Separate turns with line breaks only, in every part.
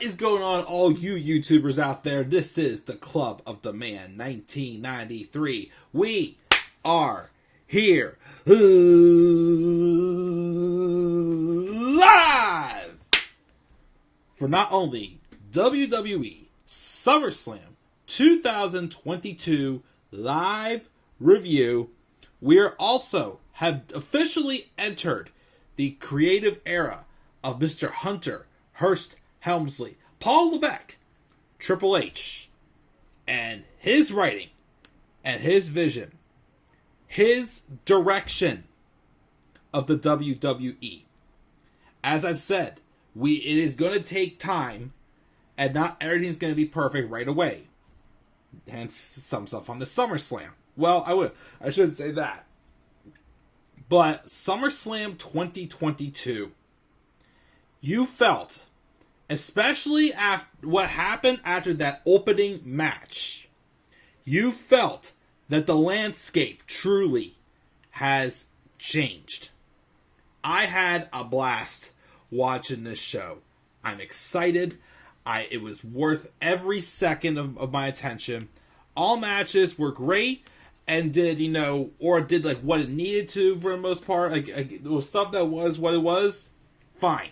is going on, all you YouTubers out there? This is the Club of the Man 1993. We are here live for not only WWE Summerslam 2022 live review, we are also have officially entered the creative era of Mr. Hunter Hearst Helmsley, Paul Levesque, Triple H, and his writing and his vision, his direction of the WWE. As I've said, it is going to take time, and not everything's going to be perfect right away. Hence, some stuff on the SummerSlam. Well, I shouldn't say that. But SummerSlam 2022, you felt, especially after what happened after that opening match, you felt that the landscape truly has changed. I had a blast watching this show. I'm excited. It was worth every second of my attention. All matches were great and did like what it needed to for the most part. There was stuff that was what it was. Fine.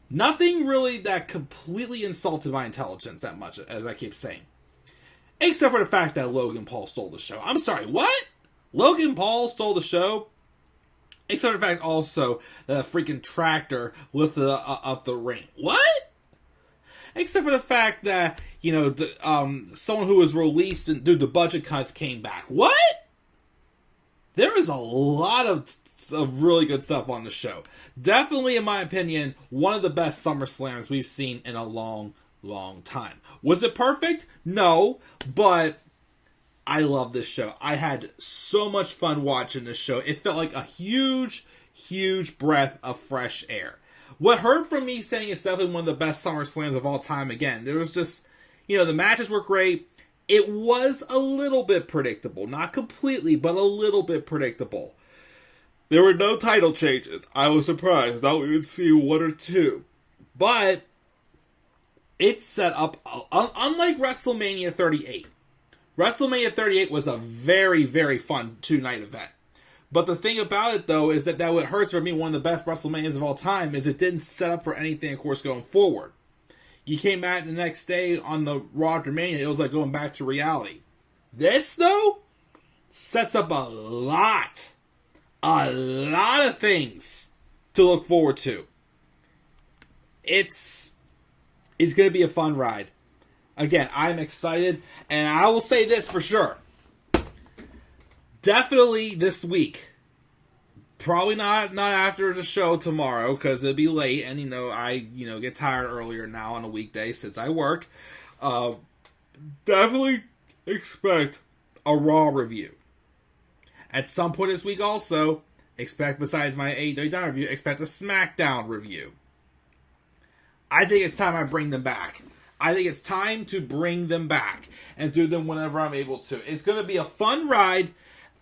Nothing really that completely insulted my intelligence that much, as I keep saying. Except for the fact that Logan Paul stole the show. I'm sorry, what? Logan Paul stole the show? Except for the fact also that a freaking tractor lifted up the ring. What? Except for the fact that, someone who was released and due to budget cuts came back. What? There is a lot of really good stuff on the show. Definitely, in my opinion, one of the best SummerSlams we've seen in a long, long time. Was it perfect? No, but I love this show. I had so much fun watching this show. It felt like a huge, huge breath of fresh air. What hurt from me saying it's definitely one of the best SummerSlams of all time, again, there was just, the matches were great. It was a little bit predictable. Not completely, but a little bit predictable. There were no title changes. I was surprised. I thought we would see one or two. But it set up, unlike WrestleMania 38. WrestleMania 38 was a very, very fun two-night event. But the thing about it, though, is that what hurts for me, one of the best WrestleManias of all time, is it didn't set up for anything, of course, going forward. You came back the next day on the Raw after Mania, it was like going back to reality. This, though, sets up a lot of things to look forward to. It's going to be a fun ride. Again, I'm excited, and I will say this for sure. Definitely this week. Probably not after the show tomorrow, because it'll be late, and I get tired earlier now on a weekday since I work. Definitely expect a Raw review. At some point this week also, besides my AEW review, expect a SmackDown review. I think it's time I bring them back. I think it's time to bring them back and do them whenever I'm able to. It's going to be a fun ride,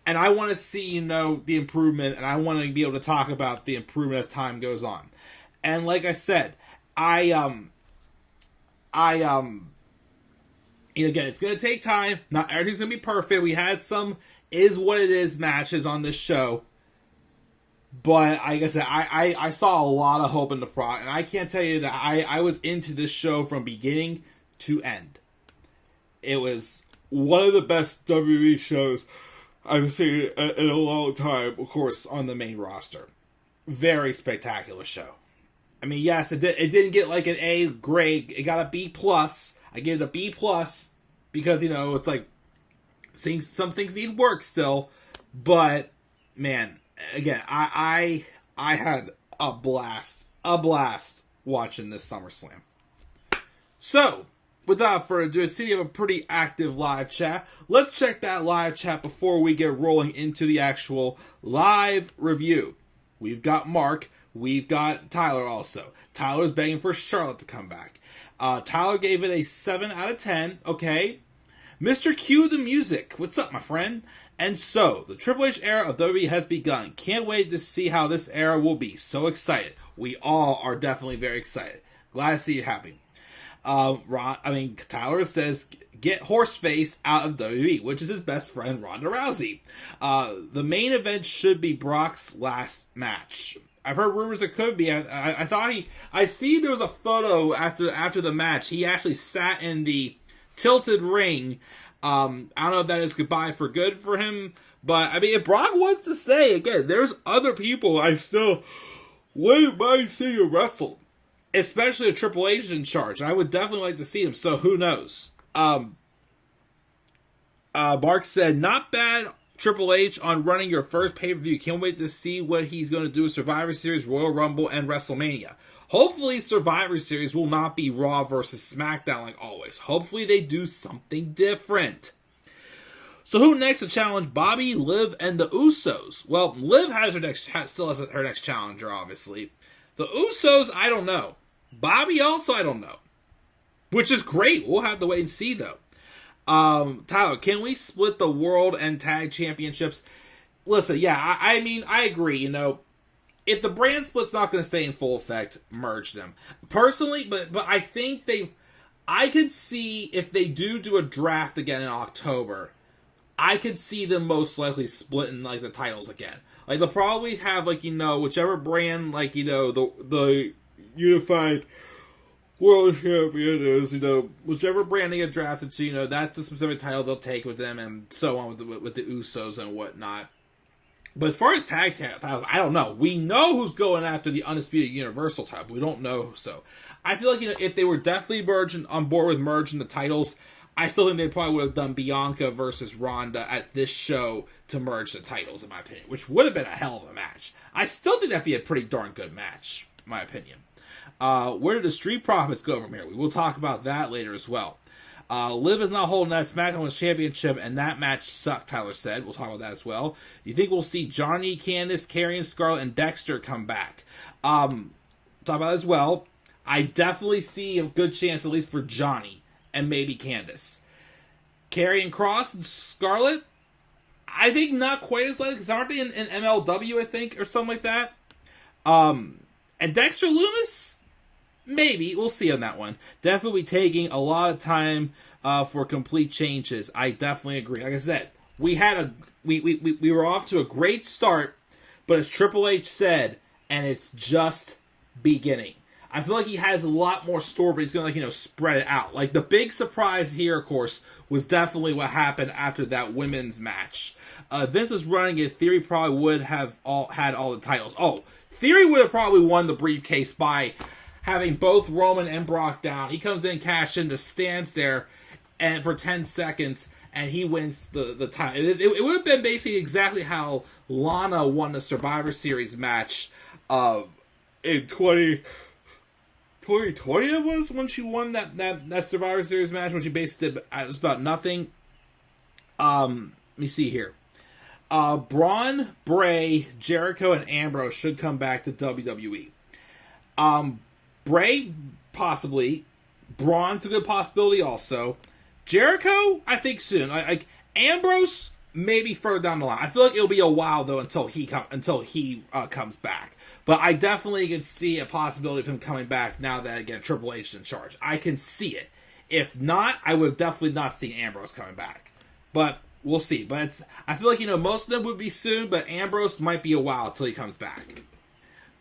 and I want to see, the improvement, and I want to be able to talk about the improvement as time goes on. And like I said, again, it's going to take time. Not everything's going to be perfect. We had some is what it is matches on this show. But like I said, I saw a lot of hope in the product, and I can't tell you that I was into this show from beginning to end. It was one of the best WWE shows I've seen in a long time, of course, on the main roster. Very spectacular show. I mean, yes, it didn't get like an A grade. It got a B+. I gave it a B+, because, it's like some things need work still. But, man, again, I had a blast watching this SummerSlam. So, without further ado, I see you have a pretty active live chat. Let's check that live chat before we get rolling into the actual live review. We've got Mark. We've got Tyler also. Tyler's begging for Charlotte to come back. Tyler gave it a 7 out of 10. Okay. Mr. Q the Music. What's up, my friend? And so, the Triple H era of WWE has begun. Can't wait to see how this era will be. So excited. We all are definitely very excited. Glad to see you happy. Tyler says, get Horseface out of WWE, which is his best friend, Ronda Rousey. The main event should be Brock's last match. I've heard rumors it could be. I see there was a photo after the match. He actually sat in the tilted ring. I don't know if that is goodbye for good for him, but I mean, if Brock wants to stay, again, there's other people I still wouldn't mind seeing him wrestle. Especially a Triple H in charge. I would definitely like to see him, so who knows? Mark said, not bad, Triple H, on running your first pay-per-view. Can't wait to see what he's going to do with Survivor Series, Royal Rumble, and WrestleMania. Hopefully Survivor Series will not be Raw versus SmackDown like always. Hopefully they do something different. So who next to challenge Bobby, Liv, and the Usos? Well, Liv still has her next challenger, obviously. The Usos, I don't know. Bobby also, I don't know. Which is great. We'll have to wait and see, though. Tyler, can we split the World and Tag Championships? Listen, yeah, I mean, I agree, you know. If the brand split's not going to stay in full effect, merge them. Personally, but I think I could see if they do a draft again in October, I could see them most likely splitting, like, the titles again. Like, they'll probably have, like, you know, whichever brand, like, you know, the unified world champion is, you know, whichever brand they get drafted to, you know, that's the specific title they'll take with them, and so on with the Usos and whatnot. But as far as tag titles, I don't know. We know who's going after the Undisputed Universal title, but we don't know who. So I feel like, you know, if they were definitely on board with merging the titles, I still think they probably would have done Bianca versus Ronda at this show to merge the titles, in my opinion, which would have been a hell of a match. I still think that'd be a pretty darn good match, in my opinion. Where did the Street Profits go from here? We will talk about that later as well. Liv is not holding that SmackDown Women's Championship, and that match sucked, Tyler said. We'll talk about that as well. You think we'll see Johnny, Candice, Karrion, Scarlett, and Dexter come back? Talk about that as well. I definitely see a good chance, at least for Johnny, and maybe Candice. Karrion Kross and Scarlett, I think not quite as likely, because aren't they in MLW, I think, or something like that? And Dexter Lumis? Maybe. We'll see on that one. Definitely taking a lot of time for complete changes. I definitely agree. Like I said, we were off to a great start, but as Triple H said, and it's just beginning. I feel like he has a lot more story, but he's going to, like, you know, spread it out. Like, the big surprise here, of course, was definitely what happened after that women's match. Vince was running it. Theory probably would have had all the titles. Oh, Theory would have probably won the briefcase by having both Roman and Brock down. He comes in, cash in, just stands there and for 10 seconds, and he wins the title. It would have been basically exactly how Lana won the Survivor Series match in 2020 it was, when she won that Survivor Series match, when she basically did, it was about nothing. Let me see here. Braun, Bray, Jericho, and Ambrose should come back to WWE. Bray, possibly. Braun's a good possibility also. Jericho, I think soon. Like Ambrose, maybe further down the line. I feel like it'll be a while, though, until he comes back. But I definitely can see a possibility of him coming back now that, again, Triple H is in charge. I can see it. If not, I would have definitely not seen Ambrose coming back. But we'll see. But I feel like, you know, most of them would be soon, but Ambrose might be a while until he comes back.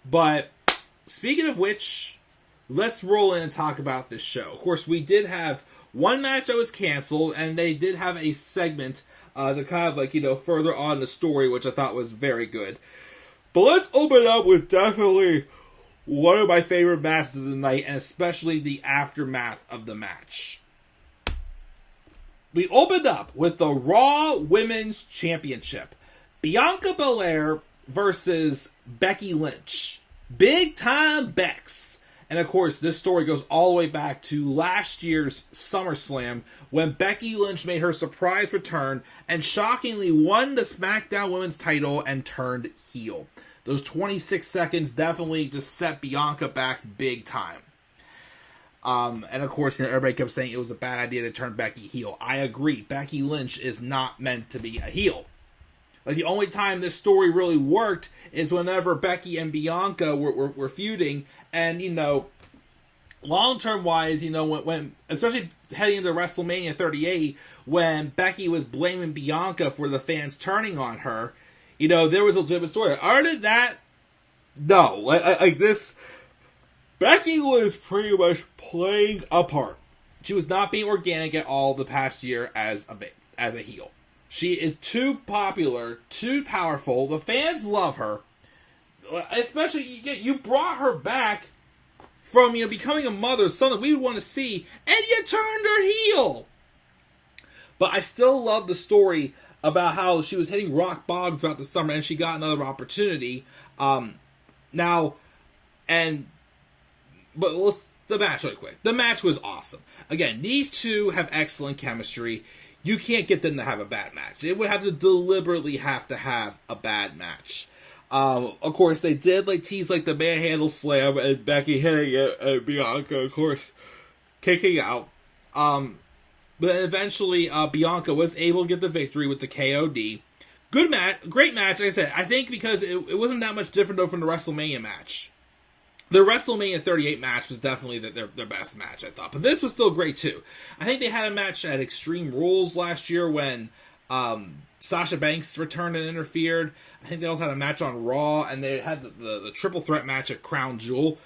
But speaking of which, let's roll in and talk about this show. Of course, we did have one match that was canceled, and they did have a segment to kind of, like, you know, further on the story, which I thought was very good. But let's open up with definitely one of my favorite matches of the night, and especially the aftermath of the match. We opened up with the Raw Women's Championship. Bianca Belair versus Becky Lynch. Big time Bex. And of course, this story goes all the way back to last year's SummerSlam, when Becky Lynch made her surprise return and shockingly won the SmackDown Women's title and turned heel. Those 26 seconds definitely just set Bianca back big time. And of course, you know, everybody kept saying it was a bad idea to turn Becky heel. I agree. Becky Lynch is not meant to be a heel. Like, the only time this story really worked is whenever Becky and Bianca were feuding, and, you know, long-term wise, when especially heading into WrestleMania 38, when Becky was blaming Bianca for the fans turning on her, there was a legitimate story. Other than that, no. Like this, Becky was pretty much playing a part. She was not being organic at all the past year as a heel. She is too popular, too powerful. The fans love her. Especially, you brought her back from, becoming a mother, something we would want to see, and you turned her heel. But I still love the story about how she was hitting rock bottom throughout the summer, and she got another opportunity. But let's the match really quick. The match was awesome. Again, these two have excellent chemistry. You can't get them to have a bad match. They would have to deliberately have a bad match. Of course, they did tease the manhandle slam and Becky hitting it, and Bianca, of course, kicking out. But then eventually, Bianca was able to get the victory with the KOD. Good match, great match. Like I said, I think because it wasn't that much different though from the WrestleMania match. The WrestleMania 38 match was definitely their best match, I thought. But this was still great, too. I think they had a match at Extreme Rules last year when Sasha Banks returned and interfered. I think they also had a match on Raw, and they had the triple threat match at Crown Jewel.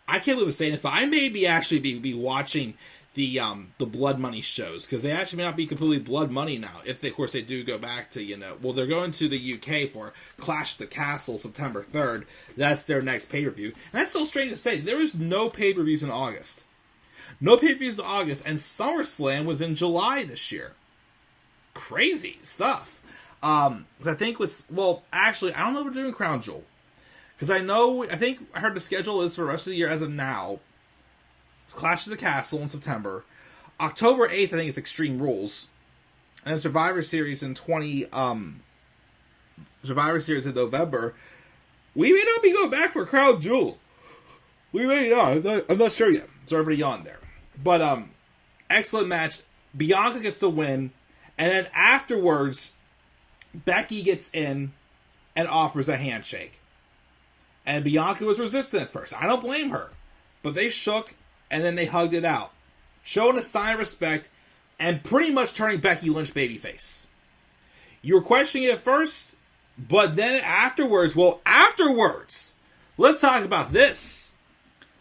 I can't believe I'm saying this, but I may be watching the Blood Money shows, because they actually may not be completely Blood Money now. If they, of course, they do go back to, they're going to the UK for Clash at the Castle September 3rd. That's their next pay-per-view. And that's so strange to say. There is no pay-per-views in August. No pay-per-views in August, and SummerSlam was in July this year. Crazy stuff. Because I think actually, I don't know if we're doing Crown Jewel. Because I heard the schedule is for the rest of the year as of now. It's Clash of the Castle in September. October 8th, I think, is Extreme Rules. And then Survivor Series in November. We may not be going back for Crown Jewel. We may not. I'm not sure yet. It's already on there. But, excellent match. Bianca gets the win. And then afterwards, Becky gets in and offers a handshake. And Bianca was resistant at first. I don't blame her. But they shook, and then they hugged it out. Showing a sign of respect, and pretty much turning Becky Lynch babyface. You were questioning it at first, but then afterwards, let's talk about this.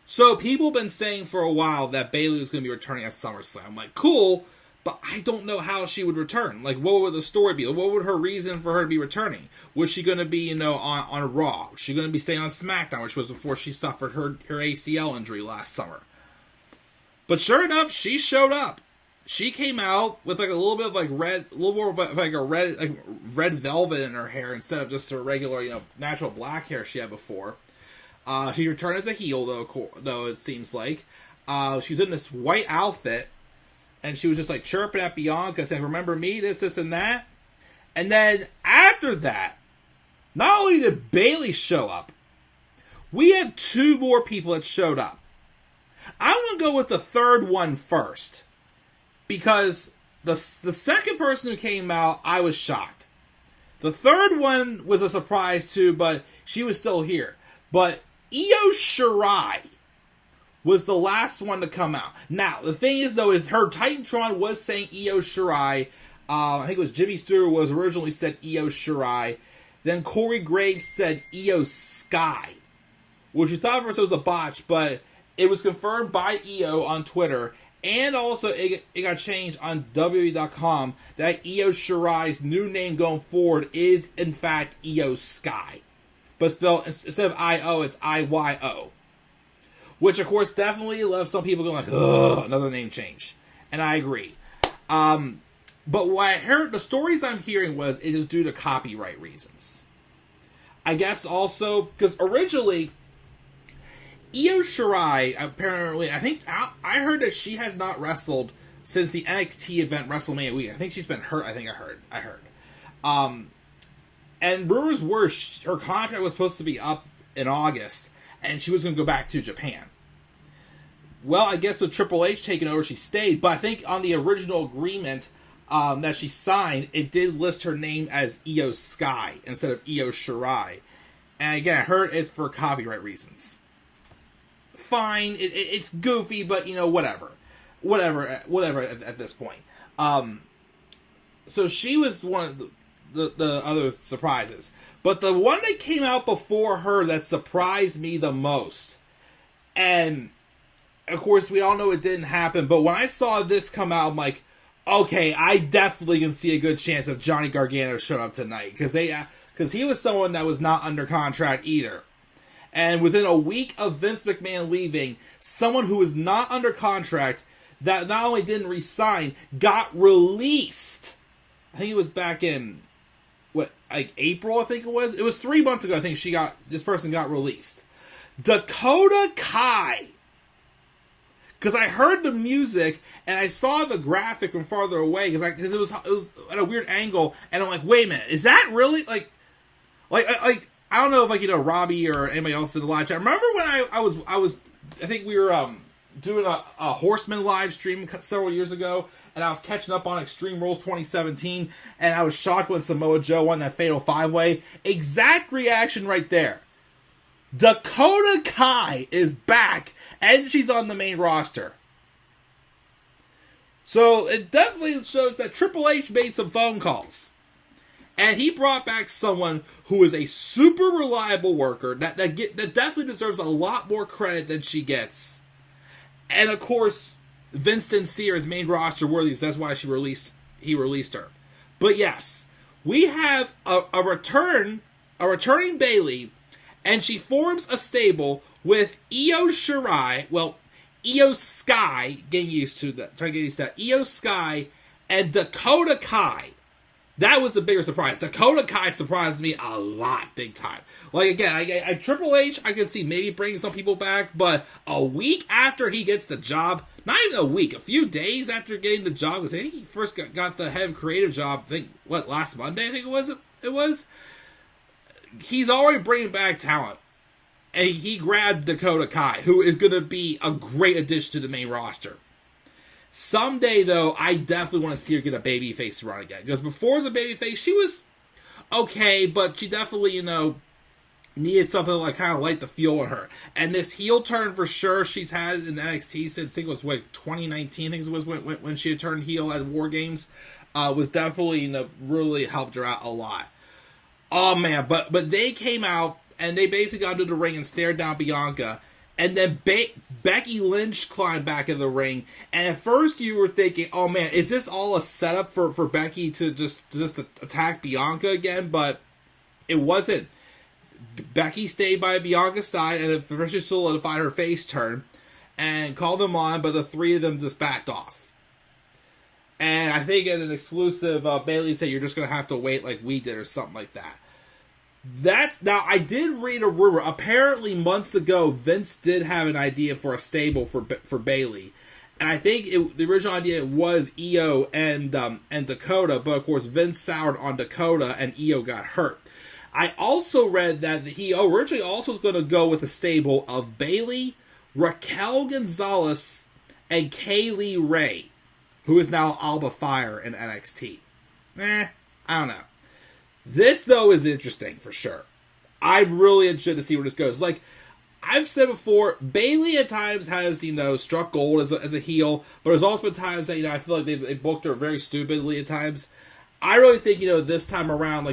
So people have been saying for a while that Bayley was going to be returning at SummerSlam. I'm like, cool, but I don't know how she would return. Like, what would the story be? What would her reason for her to be returning? Was she going to be, on Raw? Was she going to be staying on SmackDown, which was before she suffered her ACL injury last summer? But sure enough, she showed up. She came out with a little bit of red, a little more of a red velvet in her hair instead of just her regular, natural black hair she had before. She returned as a heel though it seems like. She was in this white outfit, and she was just chirping at Bianca, saying, "Remember me? This, and that." And then after that, not only did Bayley show up, we had two more people that showed up. I'm going to go with the third one first, because the second person who came out, I was shocked. The third one was a surprise too, but she was still here. But Io Shirai was the last one to come out. Now, the thing is, though, is her Titantron was saying Io Shirai. I think it was Jimmy Stewart was originally said Io Shirai. Then Corey Graves said Io Sky, which we thought first it was a botch, but it was confirmed by Io on Twitter, and also it got changed on WWE.com that Io Shirai's new name going forward is, in fact, Io Sky. But spelled, instead of I-O, it's I-Y-O. Which, of course, definitely left some people going ugh, another name change. And I agree. But what I heard, the stories I'm hearing was it was due to copyright reasons. I guess also, because originally, Io Shirai, apparently, I heard that she has not wrestled since the NXT event WrestleMania week. I think she's been hurt, I heard. And rumors were her contract was supposed to be up in August, and she was going to go back to Japan. Well, I guess with Triple H taking over, she stayed, but I think on the original agreement that she signed, it did list her name as Io Sky instead of Io Shirai. And again, I heard it's for copyright reasons. fine. It's goofy, but whatever at this point. So she was one of the other surprises. But the one that came out before her that surprised me the most, and of course we all know it didn't happen, but when I saw this come out, I'm like, okay, I definitely can see a good chance of Johnny Gargano showing up tonight, because he was someone that was not under contract either. And within a week of Vince McMahon leaving, someone who was not under contract, that not only didn't resign, got released. I think it was back in, April, I think it was? It was 3 months ago, I think this person got released. Dakota Kai. Because I heard the music, and I saw the graphic from farther away, because it was at a weird angle, and I'm like, wait a minute, is that really, I don't know if, Robbie or anybody else in the live chat. Remember when I think we were doing a Horseman live stream several years ago, and I was catching up on Extreme Rules 2017, and I was shocked when Samoa Joe won that Fatal 5-Way. Exact reaction right there. Dakota Kai is back, and she's on the main roster. So it definitely shows that Triple H made some phone calls. And he brought back someone who is a super reliable worker that definitely deserves a lot more credit than she gets. And of course, Vince didn't see her as main roster worthy, so that's why he released her. But yes, we have a returning Bayley, and she forms a stable with Io Shirai, Io Sky, trying to get used to that, Io Sky, and Dakota Kai. That was the bigger surprise. Dakota Kai surprised me a lot, big time. Again, I Triple H, I can see maybe bringing some people back, but a week after he gets the job, not even a week, a few days after getting the job, because I think he first got the head of creative job, last Monday, I think it was? He's already bringing back talent. And he grabbed Dakota Kai, who is going to be a great addition to the main roster. Someday, though, I definitely want to see her get a babyface run again. Because before as a babyface, she was okay, but she definitely, needed something to kind of light the fuel on her. And this heel turn for sure she's had in NXT since, I think it was 2019, I think it was when she had turned heel at War Games, was definitely, really helped her out a lot. Oh man, but they came out and they basically got into the ring and stared down Bianca. And then Becky Lynch climbed back in the ring. And at first you were thinking, oh man, is this all a setup for Becky to just attack Bianca again? But it wasn't. Becky stayed by Bianca's side and eventually solidified her face turn and called them on, but the three of them just backed off. And I think in an exclusive, Bayley said you're just going to have to wait like we did or something like that. Now, I did read a rumor. Apparently, months ago, Vince did have an idea for a stable for Bayley. And I think the original idea was Io and Dakota, but of course, Vince soured on Dakota and Io got hurt. I also read that he originally also was going to go with a stable of Bayley, Raquel Gonzalez, and Kaylee Ray, who is now Alba Fire in NXT. I don't know. This, though, is interesting for sure. I'm really interested to see where this goes. I've said before, Bayley at times has, struck gold as a heel, but there's also been times that, I feel like they booked her very stupidly at times. I really think, this time around,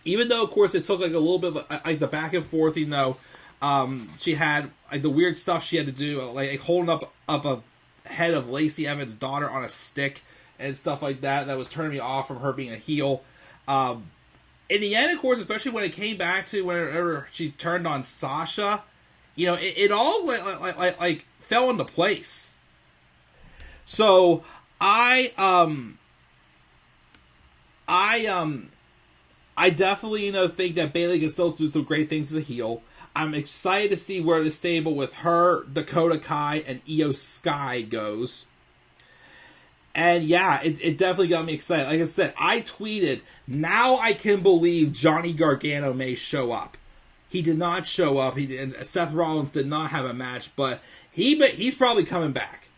even though, of course, it took, a little bit of, the back and forth, she had, the weird stuff she had to do, holding up a head of Lacey Evans' daughter on a stick and stuff like that was turning me off from her being a heel. In the end, of course, especially when it came back to whenever she turned on Sasha, it all fell into place. So I definitely think that Bayley can still do some great things as a heel. I'm excited to see where the stable with her, Dakota Kai, and Io Sky goes. And yeah, it definitely got me excited. Like I said, I tweeted, now I can believe Johnny Gargano may show up. He did not show up. And Seth Rollins did not have a match, but he's probably coming back.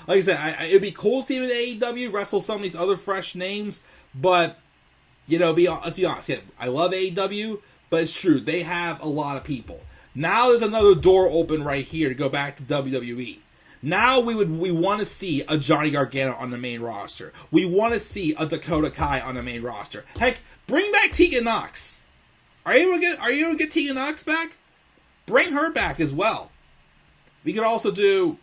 Like I said, it'd be cool to see him in AEW, wrestle some of these other fresh names, but, let's be honest. Yeah, I love AEW, but it's true. They have a lot of people. Now there's another door open right here to go back to WWE. Now we want to see a Johnny Gargano on the main roster. We want to see a Dakota Kai on the main roster. Heck, bring back Tegan Nox. Are you able to get Tegan Nox back? Bring her back as well. We could also do,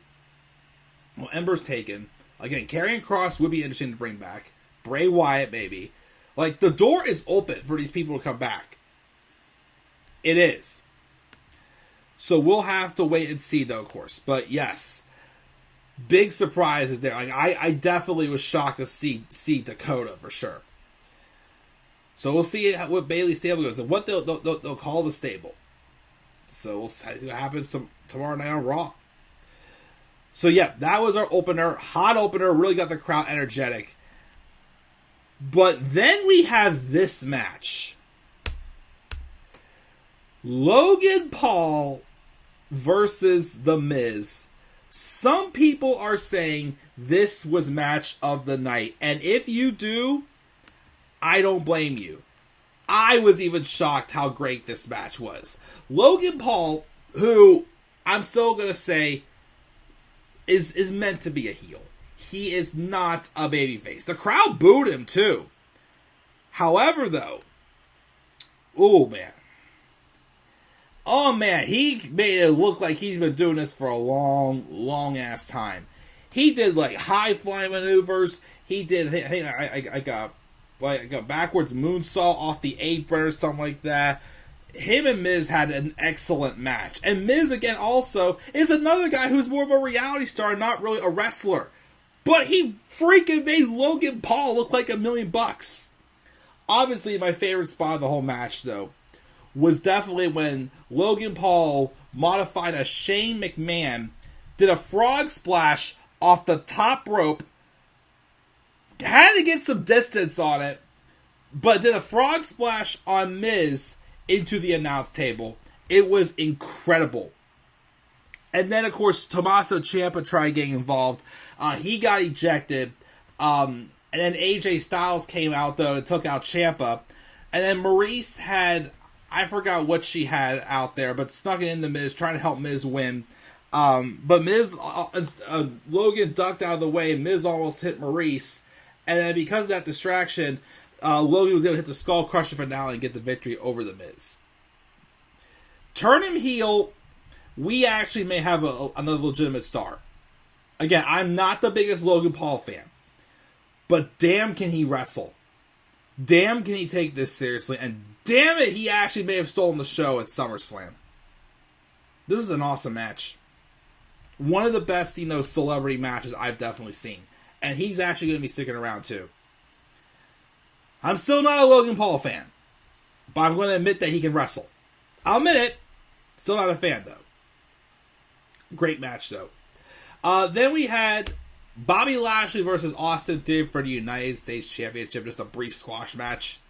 well, Ember's taken. Again, Karrion Kross would be interesting to bring back. Bray Wyatt, maybe. Like, the door is open for these people to come back. It is. So we'll have to wait and see, though, of course. But yes, big surprises there. Like, I definitely was shocked to see Dakota for sure. So we'll see what Bayley's stable goes and what they'll call the stable. So we'll see what happens tomorrow night on Raw. So yeah, that was our opener. Hot opener. Really got the crowd energetic. But then we have this match. Logan Paul versus The Miz. Some people are saying this was match of the night. And if you do, I don't blame you. I was even shocked how great this match was. Logan Paul, who I'm still going to say is meant to be a heel. He is not a babyface. The crowd booed him too. However, though, oh man, he made it look like he's been doing this for a long ass time. He did like high flying maneuvers. He did. I got backwards moonsault off the apron or something like that. Him and Miz had an excellent match. And Miz, again, also is another guy who's more of a reality star, not really a wrestler. But he freaking made Logan Paul look like $1 million. Obviously, my favorite spot of the whole match, though, was definitely when Logan Paul modified a Shane McMahon, did a frog splash off the top rope, had to get some distance on it, but did a frog splash on Miz into the announce table. It was incredible. And then, of course, Tommaso Ciampa tried getting involved. He got ejected. And then AJ Styles came out, though, and took out Ciampa. And then Maurice had, I forgot what she had out there, but snuck it into Miz, trying to help Miz win. But Miz, Logan ducked out of the way, and Miz almost hit Maurice. And then because of that distraction, Logan was able to hit the Skull Crusher finale and get the victory over the Miz. Turn him heel, we actually may have another legitimate star. Again, I'm not the biggest Logan Paul fan, but damn can he wrestle. Damn can he take this seriously, and damn it, he actually may have stolen the show at SummerSlam. This is an awesome match. One of the best, celebrity matches I've definitely seen. And he's actually going to be sticking around too. I'm still not a Logan Paul fan, but I'm going to admit that he can wrestle. I'll admit it. Still not a fan, though. Great match, though. Then we had Bobby Lashley versus Austin Theory for the United States Championship. Just a brief squash match.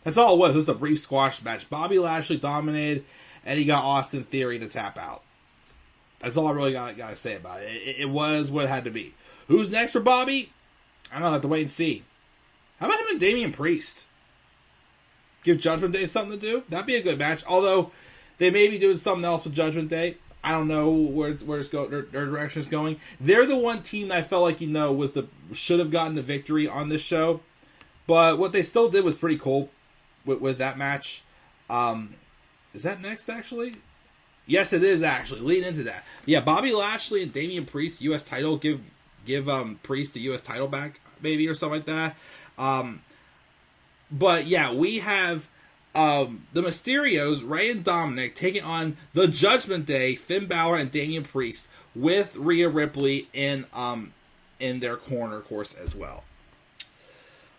That's all it was. Just a brief squash match. Bobby Lashley dominated, and he got Austin Theory to tap out. That's all I really got to say about it. It was what it had to be. Who's next for Bobby? I don't know. I'll have to wait and see. How about him and Damian Priest? Give Judgment Day something to do? That'd be a good match. Although, they may be doing something else with Judgment Day. I don't know where their direction is going. They're the one team that I felt like, should have gotten the victory on this show. But what they still did was pretty cool with that match. Is that next, actually? Yes, it is, actually. Leading into that. Yeah, Bobby Lashley and Damian Priest, U.S. title. Give Priest the U.S. title back, maybe, or something like that. But yeah, we have the Mysterios, Rey and Dominic, taking on the Judgment Day, Finn Balor and Damian Priest, with Rhea Ripley in their corner, of course, as well.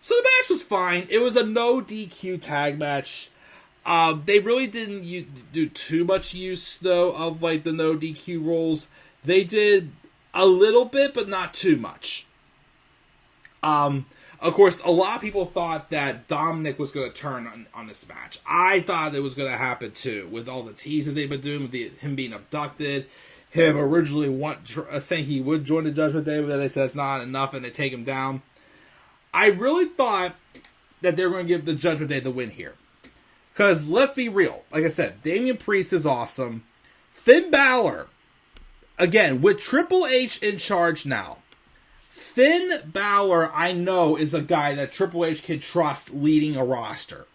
So the match was fine. It was a no DQ tag match. They really didn't do too much use, though, of the no DQ rules. They did a little bit, but not too much. Of course, a lot of people thought that Dominic was going to turn on this match. I thought it was going to happen too, with all the teases they've been doing, with him being abducted, him originally saying he would join the Judgment Day, but then they said it's not enough and they take him down. I really thought that they were going to give the Judgment Day the win here. Because let's be real, like I said, Damian Priest is awesome. Finn Balor, again, with Triple H in charge now, Finn Balor, I know, is a guy that Triple H can trust leading a roster.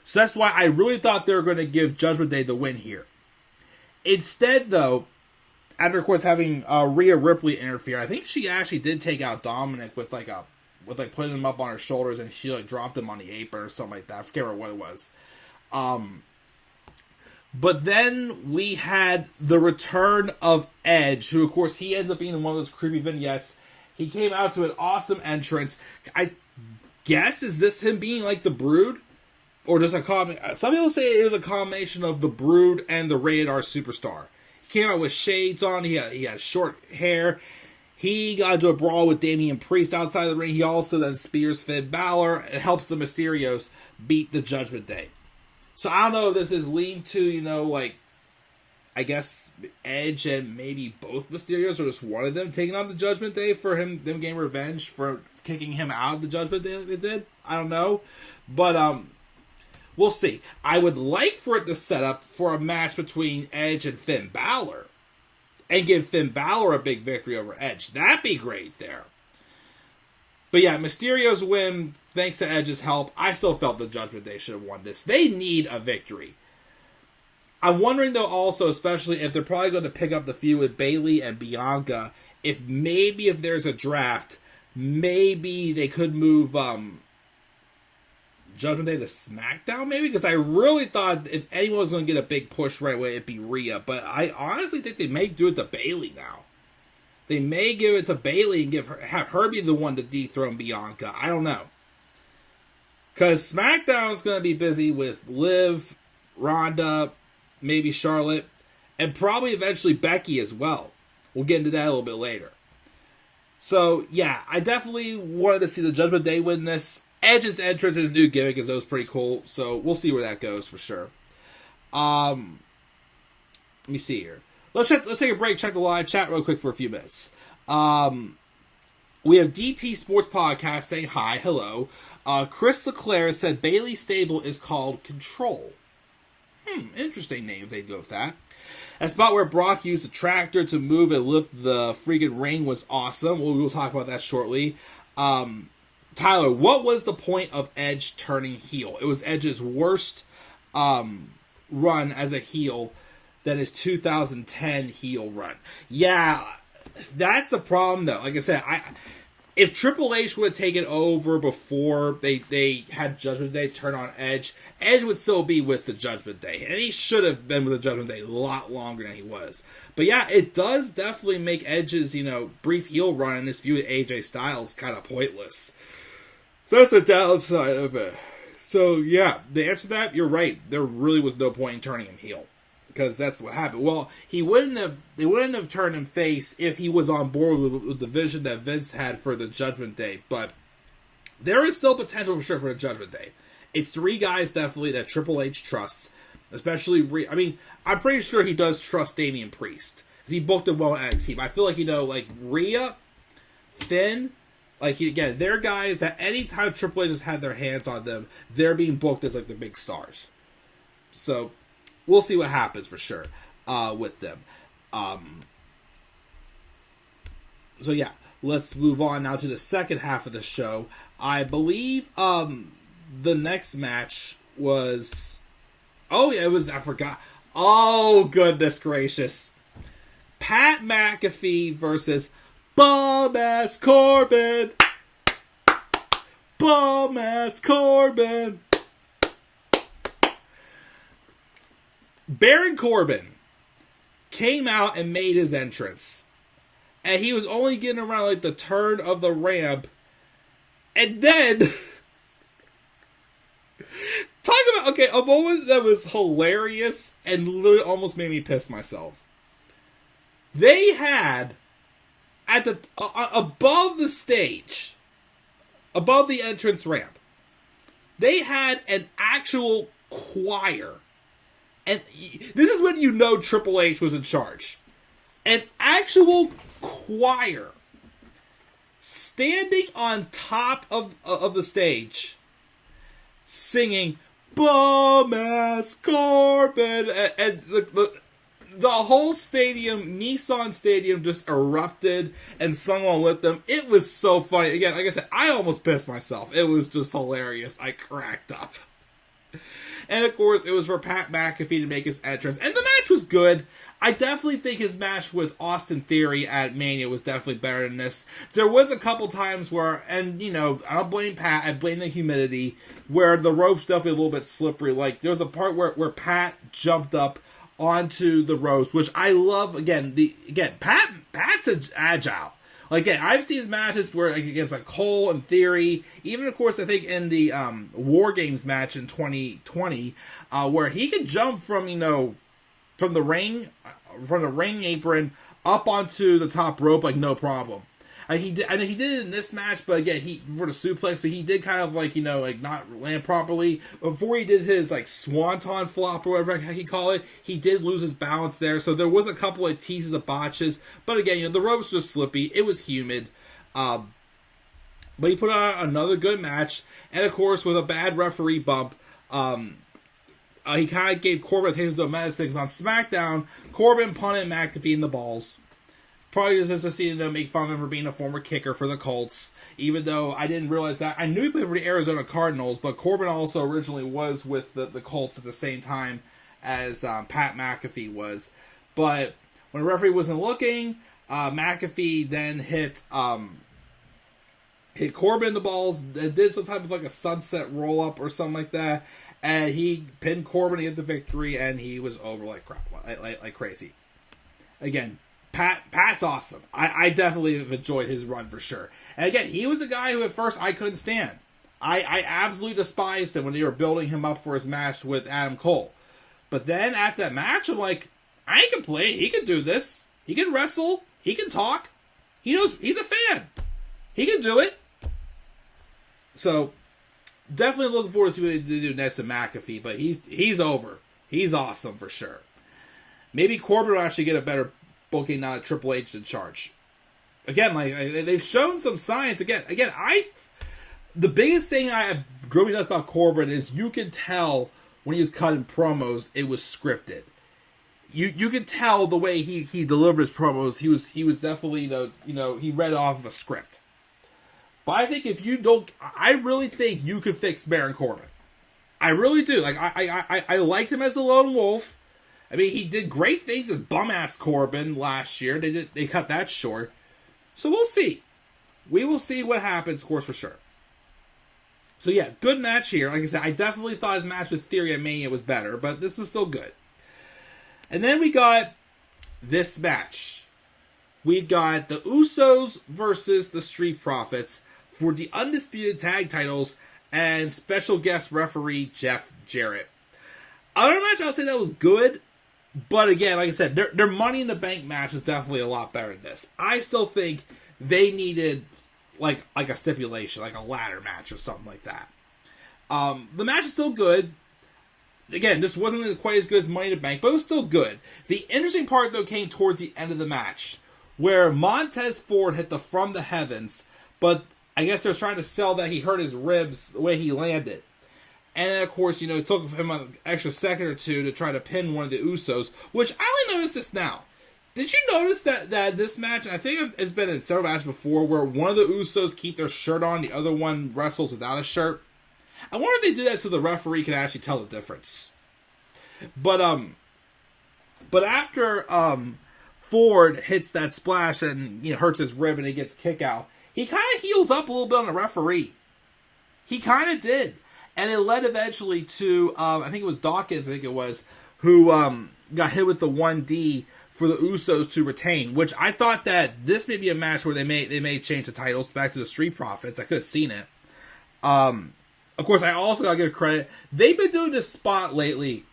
So that's why I really thought they were going to give Judgment Day the win here. Instead, though, after, of course, having Rhea Ripley interfere, I think she actually did take out Dominic with putting him up on her shoulders, and she dropped him on the apron or something like that. I forget what it was. But then we had the return of Edge, who, of course, he ends up being one of those creepy vignettes. He came out to an awesome entrance. I guess, is this him being like the Brood? Or just a combination? Some people say it was a combination of the Brood and the Rated R Superstar. He came out with shades on. He had short hair. He got into a brawl with Damian Priest outside the ring. He also then spears Finn Balor and helps the Mysterios beat the Judgment Day. So I don't know if this is leading to, I guess Edge and maybe both Mysterios, or just one of them taking on the Judgment Day for them getting revenge for kicking him out of the Judgment Day like they did. I don't know. But we'll see. I would like for it to set up for a match between Edge and Finn Balor and give Finn Balor a big victory over Edge. That'd be great there. But yeah, Mysterio's win, thanks to Edge's help. I still felt the Judgment Day should have won this. They need a victory. I'm wondering, though, also, especially if they're probably going to pick up the feud with Bayley and Bianca, if there's a draft, maybe they could move Judgment Day to SmackDown, maybe? Because I really thought if anyone was going to get a big push right away, it'd be Rhea. But I honestly think they may do it to Bayley now. They may give it to Bayley and have her be the one to dethrone Bianca. I don't know. Because SmackDown's going to be busy with Liv, Ronda, maybe Charlotte, and probably eventually Becky as well. We'll get into that a little bit later. So, yeah, I definitely wanted to see the Judgment Day win this. Edge's entrance, his new gimmick, that was pretty cool. So, we'll see where that goes for sure. Let me see here. Let's take a break, check the live chat real quick for a few minutes. We have DT Sports Podcast saying hi, hello. Chris LeClaire said Bayley's stable is called Control. Interesting name if they go with that. That spot where Brock used a tractor to move and lift the freaking ring was awesome. We'll talk about that shortly. Tyler, what was the point of Edge turning heel? It was Edge's worst run as a heel than his 2010 heel run. Yeah, that's a problem, though. Like I said, if Triple H would have taken over before they had Judgment Day turn on Edge, Edge would still be with the Judgment Day. And he should have been with the Judgment Day a lot longer than he was. But yeah, it does definitely make Edge's, brief heel run in this feud with AJ Styles kind of pointless. So that's the downside of it. So yeah, the answer to that, you're right. There really was no point in turning him heel. Because that's what happened. Well, they wouldn't have turned him face if he was on board with the vision that Vince had for the Judgment Day. But there is still potential for sure for the Judgment Day. It's three guys definitely that Triple H trusts. Especially, I'm pretty sure he does trust Damian Priest. He booked him well in NXT. But I feel like, Rhea, Finn, again, they're guys that anytime Triple H has had their hands on them, they're being booked as, the big stars. So we'll see what happens for sure with them. So yeah, let's move on now to the second half of the show. I believe the next match was... Oh yeah, I forgot. Oh goodness gracious. Pat McAfee versus Bum-Ass Corbin. Bum-Ass Corbin. Baron Corbin came out and made his entrance. And he was only getting around the turn of the ramp. And then... talk about, a moment that was hilarious and literally almost made me piss myself. They had, at the above the stage, above the entrance ramp, they had an actual choir. And this is when you know Triple H was in charge. An actual choir standing on top of the stage singing Bum-Ass Corbin. And the whole stadium, Nissan Stadium, just erupted and sung along with them. It was so funny. Again, like I said, I almost pissed myself. It was just hilarious. I cracked up. And of course, it was for Pat McAfee to make his entrance. And the match was good. I definitely think his match with Austin Theory at Mania was definitely better than this. There was a couple times where, and you know, I don't blame Pat, I blame the humidity, where the ropes definitely a little bit slippery. Like, there was a part where Pat jumped up onto the ropes, which I love. Again, Pat's agile. Like, again, I've seen his matches where, like, against like Cole and Theory, even of course I think in the War Games match in 2020, where he could jump from, you know, from the ring apron up onto the top rope like no problem. He did it in this match, but again, for the suplex, so he did kind of like, you know, like not land properly. Before he did his like swanton flop or whatever he call it, he did lose his balance there. So there was a couple of teases of botches, but again, you know, the ropes were slippy. It was humid, but he put on another good match, and of course with a bad referee bump. He kind of gave Corbin a taste of medicine because on SmackDown, Corbin punted McAfee in the balls. Probably just to see him make fun of him for being a former kicker for the Colts, even though I didn't realize that. I knew he played for the Arizona Cardinals, but Corbin also originally was with the Colts at the same time as Pat McAfee was. But when the referee wasn't looking, McAfee then hit Corbin in the balls, did some type of like a sunset roll-up or something like that, and he pinned Corbin to get the victory, and he was over like crap, like crazy. Again, Pat's awesome. I definitely have enjoyed his run for sure. And again, he was a guy who at first I couldn't stand. I absolutely despised him when they were building him up for his match with Adam Cole. But then after that match, I'm like, I ain't complaining. He can do this. He can wrestle. He can talk. He knows. He's a fan. He can do it. So definitely looking forward to see what they do next to McAfee. But he's over. He's awesome for sure. Maybe Corbin will actually get a better booking now that Triple H in charge. Again, like they've shown some signs. Again, the biggest thing I drove me nuts about Corbin is you can tell when he was cutting promos, it was scripted. You could tell the way he delivered his promos. He was definitely you know he read off of a script. But I think if you don't, I really think you could fix Baron Corbin. I really do. Like I liked him as a lone wolf. I mean, he did great things as bum-ass Corbin last year. They cut that short. So we'll see. We will see what happens, of course, for sure. So yeah, good match here. Like I said, I definitely thought his match with Theory at Mania was better, but this was still good. And then we got this match. We got the Usos versus the Street Profits for the Undisputed Tag Titles and special guest referee Jeff Jarrett. Other match, I'll say that was good. But again, like I said, their Money in the Bank match is definitely a lot better than this. I still think they needed like a stipulation, like a ladder match or something like that. The match is still good. Again, this wasn't quite as good as Money in the Bank, but it was still good. The interesting part, though, came towards the end of the match, where Montez Ford hit the From the Heavens, but I guess they're trying to sell that he hurt his ribs the way he landed. And then, of course, you know, it took him an extra second or two to try to pin one of the Usos, which I only noticed this now. Did you notice that this match, I think it's been in several matches before, where one of the Usos keep their shirt on, the other one wrestles without a shirt? I wonder if they do that so the referee can actually tell the difference. But after Ford hits that splash and hurts his rib and he gets kick out, he kind of heals up a little bit on the referee. He kind of did. And it led eventually to, I think it was Dawkins, who got hit with the 1D for the Usos to retain, which I thought that this may be a match where they may change the titles back to the Street Profits. I could have seen it. Of course, I also got to give credit. They've been doing this spot lately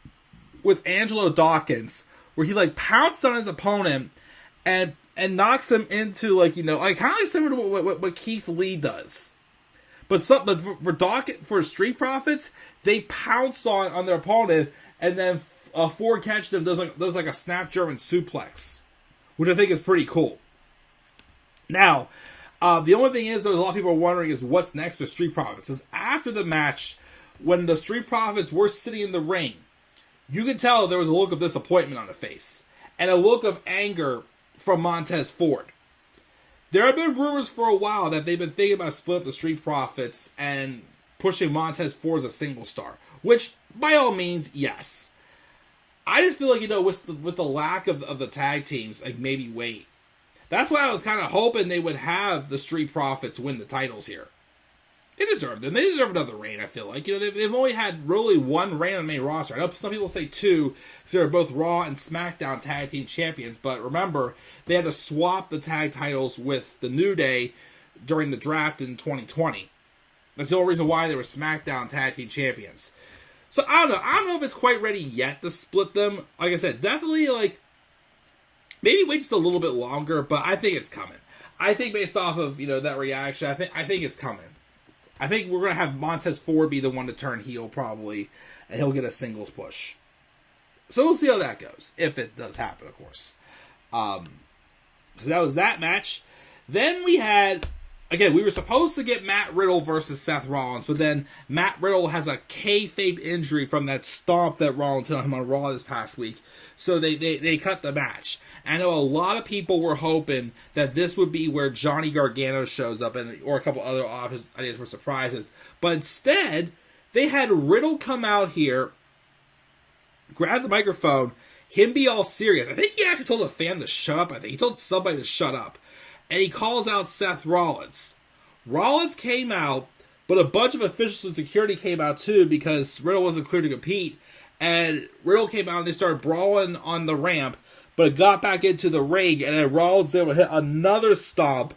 with Angelo Dawkins, where he pounced on his opponent and knocks him into kind of similar to what Keith Lee does. But for Street Profits, they pounce on their opponent, and then Ford catches them, does a snap German suplex, which I think is pretty cool. Now, the only thing is, a lot of people are wondering is what's next for Street Profits. Because after the match, when the Street Profits were sitting in the ring, you could tell there was a look of disappointment on the face. and a look of anger from Montez Ford. There have been rumors for a while that they've been thinking about splitting up the Street Profits and pushing Montez Ford as a single star, which, by all means, yes. I just feel like, with the lack of the tag teams, like, maybe wait. That's why I was kind of hoping they would have the Street Profits win the titles here. They deserve them. They deserve another reign, I feel like. They've only had really one reign on the main roster. I know some people say two, because they were both Raw and SmackDown Tag Team Champions, but remember, they had to swap the tag titles with the New Day during the draft in 2020. That's the only reason why they were SmackDown Tag Team Champions. So, I don't know. I don't know if it's quite ready yet to split them. Like I said, definitely, maybe wait just a little bit longer, but I think it's coming. I think based off of, that reaction, I think it's coming. I think we're going to have Montez Ford be the one to turn heel, probably, and he'll get a singles push. So we'll see how that goes, if it does happen, of course. So that was that match. Then we had, again, we were supposed to get Matt Riddle versus Seth Rollins, but then Matt Riddle has a kayfabe injury from that stomp that Rollins hit on him on Raw this past week. So they cut the match. I know a lot of people were hoping that this would be where Johnny Gargano shows up, or a couple other ideas for surprises. But instead, they had Riddle come out here, grab the microphone, him be all serious. I think he actually told a fan to shut up. I think he told somebody to shut up. And he calls out Seth Rollins. Rollins came out, but a bunch of officials and security came out too because Riddle wasn't clear to compete. And Riddle came out and they started brawling on the ramp, but it got back into the ring, and then Rollins was able to hit another stomp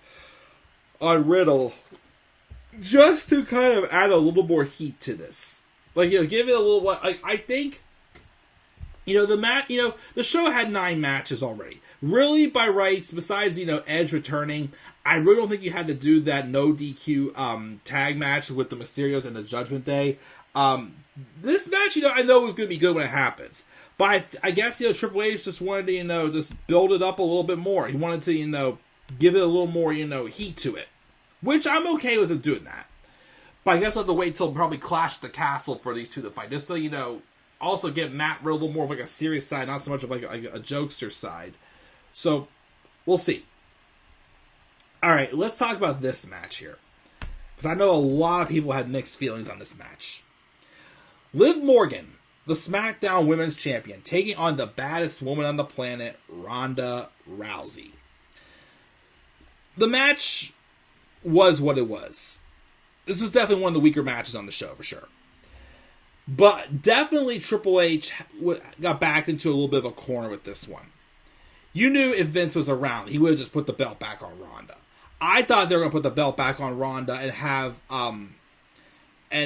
on Riddle just to kind of add a little more heat to this. Give it a little. I think, the show had 9 matches already. Really, by rights, besides Edge returning, I really don't think you had to do that no DQ tag match with the Mysterios and the Judgment Day. This match, I know it was going to be good when it happens. But I guess, Triple H just wanted to, just build it up a little bit more. He wanted to, give it a little more, heat to it. Which I'm okay with him doing that. But I guess I'll have to wait till probably Clash at the Castle for these two to fight. Just so, also get Matt Riddle a little more of a serious side, not so much of a jokester side. So, we'll see. Alright, let's talk about this match here. Because I know a lot of people had mixed feelings on this match. Liv Morgan, the SmackDown Women's Champion, taking on the baddest woman on the planet, Ronda Rousey. The match was what it was. This was definitely one of the weaker matches on the show, for sure. But definitely Triple H got backed into a little bit of a corner with this one. You knew if Vince was around, he would have just put the belt back on Ronda. I thought they were going to put the belt back on Ronda and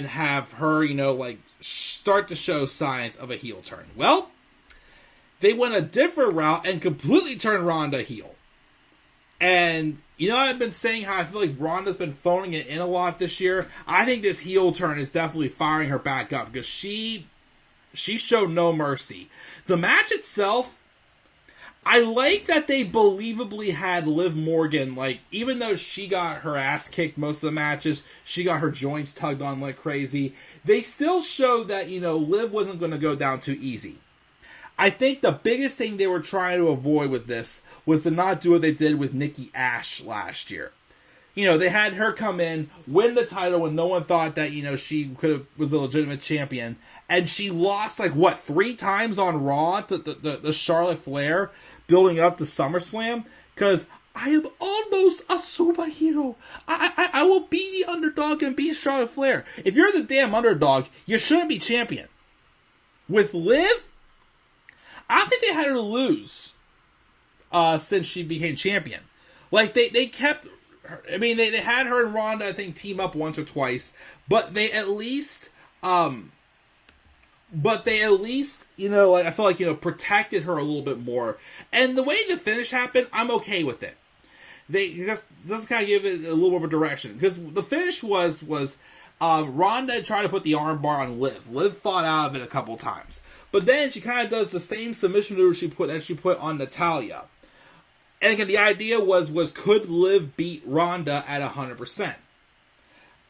have her, start to show signs of a heel turn. Well, they went a different route and completely turned Ronda heel. And, I've been saying how I feel like Ronda's been phoning it in a lot this year. I think this heel turn is definitely firing her back up because she showed no mercy. The match itself, I like that they believably had Liv Morgan, even though she got her ass kicked most of the matches, she got her joints tugged on like crazy, they still showed that, Liv wasn't going to go down too easy. I think the biggest thing they were trying to avoid with this was to not do what they did with Nikki Ash last year. They had her come in, win the title when no one thought that, she was a legitimate champion, and she lost, 3 times on Raw to the Charlotte Flair, building up to SummerSlam, because I am almost a superhero. I will be the underdog and beat Charlotte Flair. If you're the damn underdog, you shouldn't be champion. With Liv, I don't think they had her lose since she became champion. They kept her. I mean, they had her and Ronda, I think, team up once or twice, but they at least I feel like, protected her a little bit more. And the way the finish happened, I'm okay with it. They just kind of give it a little more of a direction. Because the finish was Ronda tried to put the armbar on Liv. Liv fought out of it a couple times. But then she kind of does the same submission maneuver she put on Natalya. And again, the idea was could Liv beat Ronda at 100%?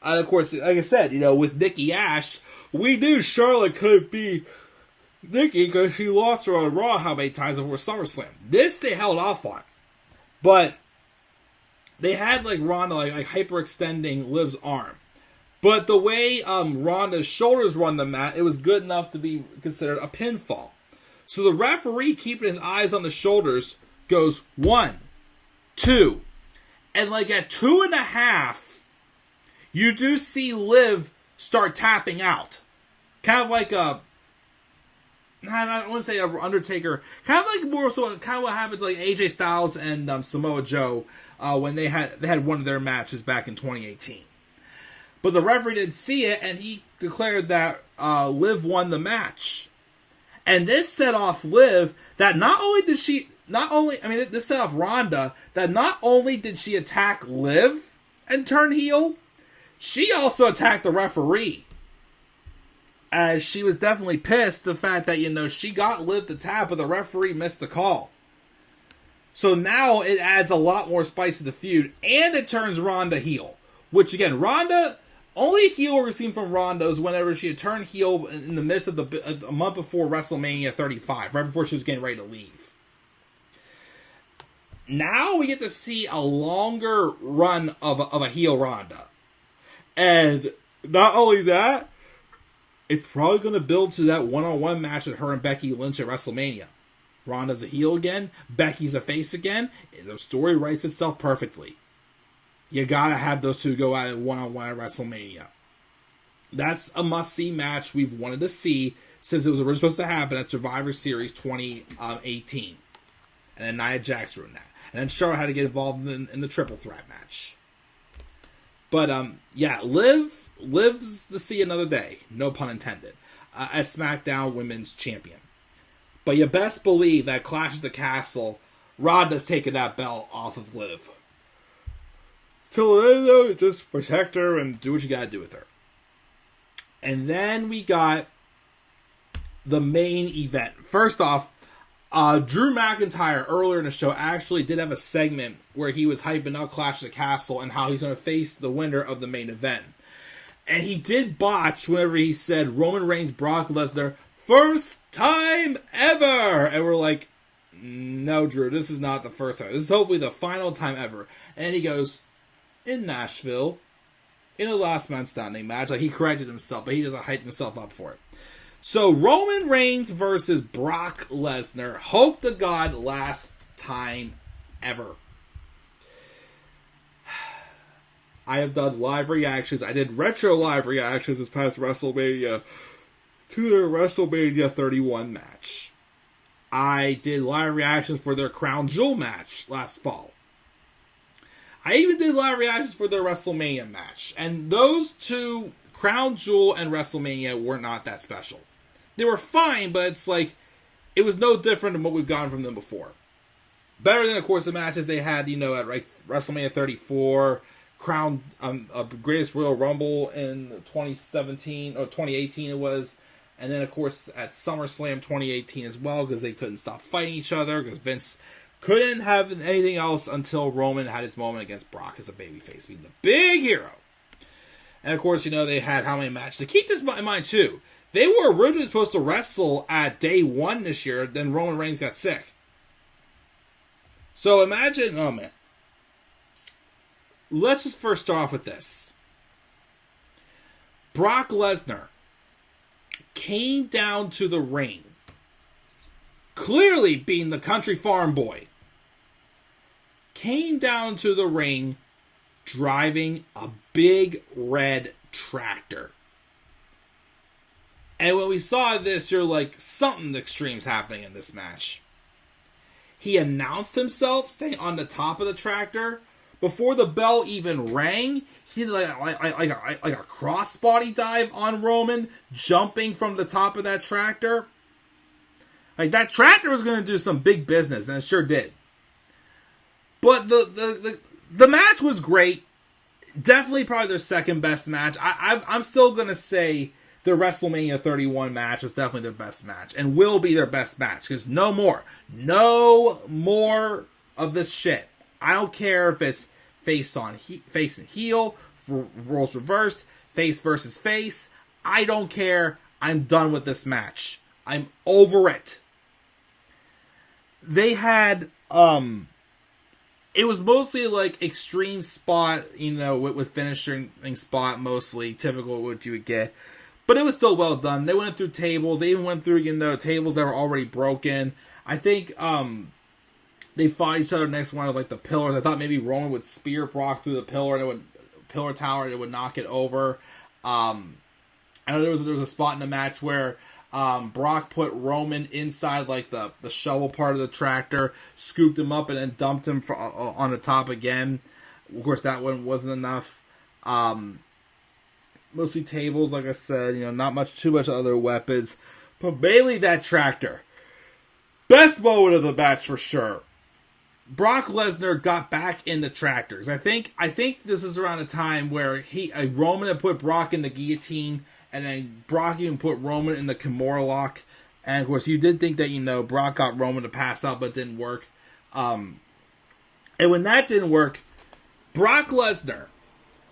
And of course, like I said, with Nikki Ash, we knew Charlotte could be Nikki because she lost her on Raw how many times before SummerSlam. This they held off on. But they had like Ronda like hyperextending Liv's arm. But the way Ronda's shoulders run the mat, it was good enough to be considered a pinfall. So the referee, keeping his eyes on the shoulders, goes 1, 2. And like at 2.5, you do see Liv start tapping out. Kind of like a, I wouldn't say an Undertaker, kind of like more so kind of what happens like AJ Styles and Samoa Joe when they had one of their matches back in 2018. But the referee didn't see it, and he declared that Liv won the match. And this set off Liv that this set off Ronda that not only did she attack Liv and turn heel, she also attacked the referee. As she was definitely pissed the fact that, she got Liv to tap, but the referee missed the call. So now it adds a lot more spice to the feud, and it turns Ronda heel. Which, again, Ronda, only heel we've seen from Ronda is whenever she had turned heel in the midst of a month before WrestleMania 35, right before she was getting ready to leave. Now we get to see a longer run of a heel Ronda. And not only that, it's probably going to build to that one-on-one match with her and Becky Lynch at WrestleMania. Ronda's a heel again, Becky's a face again, and the story writes itself perfectly. You gotta have those two go at it one-on-one at WrestleMania. That's a must-see match we've wanted to see since it was originally supposed to happen at Survivor Series 2018. And then Nia Jax ruined that. And then Charlotte had to get involved in the triple threat match. But, Liv's to see another day, no pun intended, as SmackDown Women's Champion. But you best believe that Clash at the Castle, Ronda's taking that belt off of Liv. Till then, just protect her and do what you gotta do with her. And then we got the main event. First off, Drew McIntyre earlier in the show actually did have a segment where he was hyping up Clash of the Castle and how he's going to face the winner of the main event. And he did botch whenever he said Roman Reigns, Brock Lesnar, first time ever! And we're like, no, Drew, this is not the first time. This is hopefully the final time ever. And he goes, in Nashville, in a last man standing match. Like, he corrected himself, but he doesn't hype himself up for it. So, Roman Reigns versus Brock Lesnar. Hope to God last time ever. I have done live reactions. I did retro live reactions this past WrestleMania to their WrestleMania 31 match. I did live reactions for their Crown Jewel match last fall. I even did live reactions for their WrestleMania match. And those two, Crown Jewel and WrestleMania, were not that special. They were fine, but it's like, it was no different than what we've gotten from them before. Better than, of course, the matches they had, at like WrestleMania 34, Crown, Greatest Royal Rumble in 2017, or 2018 it was. And then, of course, at SummerSlam 2018 as well, because they couldn't stop fighting each other, because Vince couldn't have anything else until Roman had his moment against Brock as a babyface, being the big hero. And, of course, they had how many matches? To keep this in mind, too, they were originally supposed to wrestle at day 1 this year, then Roman Reigns got sick. So imagine, oh man. Let's just first start off with this. Brock Lesnar came down to the ring, clearly being the country farm boy, came down to the ring driving a big red tractor. And when we saw this, you're like, something extreme's happening in this match. He announced himself staying on the top of the tractor. Before the bell even rang, he did like a crossbody dive on Roman, jumping from the top of that tractor. Like, that tractor was going to do some big business, and it sure did. But the match was great. Definitely probably their second best match. I'm still going to say the WrestleMania 31 match was definitely their best match, and will be their best match, because no more of this shit. I don't care if it's face and heel, roles reversed, face versus face. I don't care. I'm done with this match. I'm over it. They had, it was mostly like extreme spot, with finishing spot mostly, typical what you would get. But it was still well done. They went through tables. They even went through, tables that were already broken. I think, they fought each other next one of like the pillars. I thought maybe Roman would spear Brock through the pillar and it would pillar tower and it would knock it over. I know there was a spot in the match where Brock put Roman inside like the shovel part of the tractor, scooped him up and then dumped him on the top again. Of course, that one wasn't enough. Mostly tables, like I said. Not too much other weapons. But Bayley, that tractor, best moment of the match for sure. Brock Lesnar got back in the tractors. I think this is around a time where Roman had put Brock in the guillotine, and then Brock even put Roman in the Kimura lock. And of course, you did think that Brock got Roman to pass out, but it didn't work. And when that didn't work, Brock Lesnar,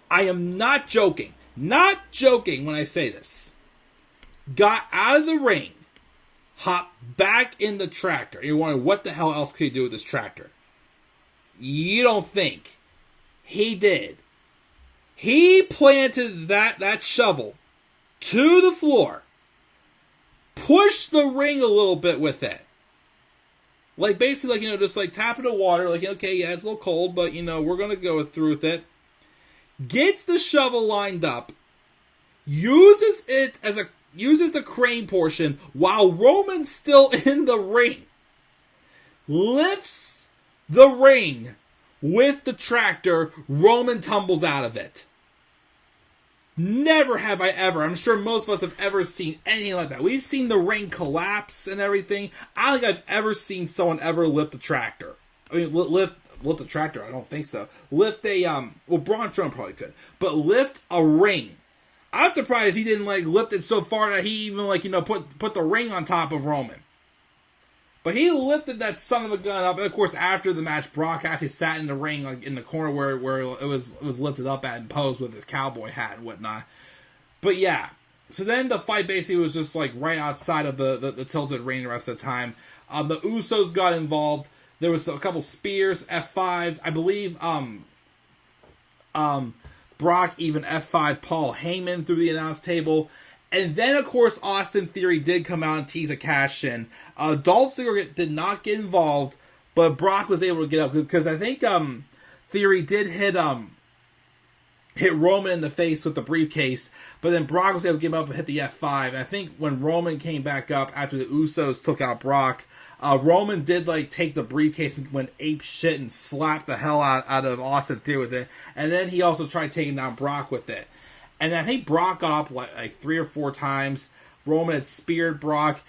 I am not joking when I say this, got out of the ring, hopped back in the tractor. You're wondering, what the hell else could he do with this tractor? You don't think. He did. He planted that shovel to the floor, pushed the ring a little bit with it. Like, basically, just like tapping the water, like, okay, yeah, it's a little cold, but, we're going to go through with it. Gets the shovel lined up, uses the crane portion while Roman's still in the ring, lifts the ring with the tractor. Roman tumbles out of it. Never have I ever, I'm sure most of us have ever seen anything like that. We've seen the ring collapse and everything. I don't think I've ever seen someone ever lift the tractor. I mean, lift the tractor, I don't think so. Lift a, Braun Strowman probably could. But lift a ring. I'm surprised he didn't, lift it so far that he even, put the ring on top of Roman. But he lifted that son of a gun up. And, of course, after the match, Brock actually sat in the ring, in the corner where it was lifted up at and posed with his cowboy hat and whatnot. But, yeah. So then the fight basically was just, right outside of the tilted ring the rest of the time. The Usos got involved. There was a couple spears, F5s. I believe Brock even F5 Paul Heyman through the announce table. And then, of course, Austin Theory did come out and tease a cash-in. Dolph Ziggler did not get involved, but Brock was able to get up. Because I think Theory did hit Roman in the face with the briefcase, but then Brock was able to get him up and hit the F5. And I think when Roman came back up after the Usos took out Brock, Roman did take the briefcase and went ape shit and slapped the hell out of Austin Theory with it. And then he also tried taking down Brock with it. And I think Brock got up like 3 or 4 times. Roman had speared Brock.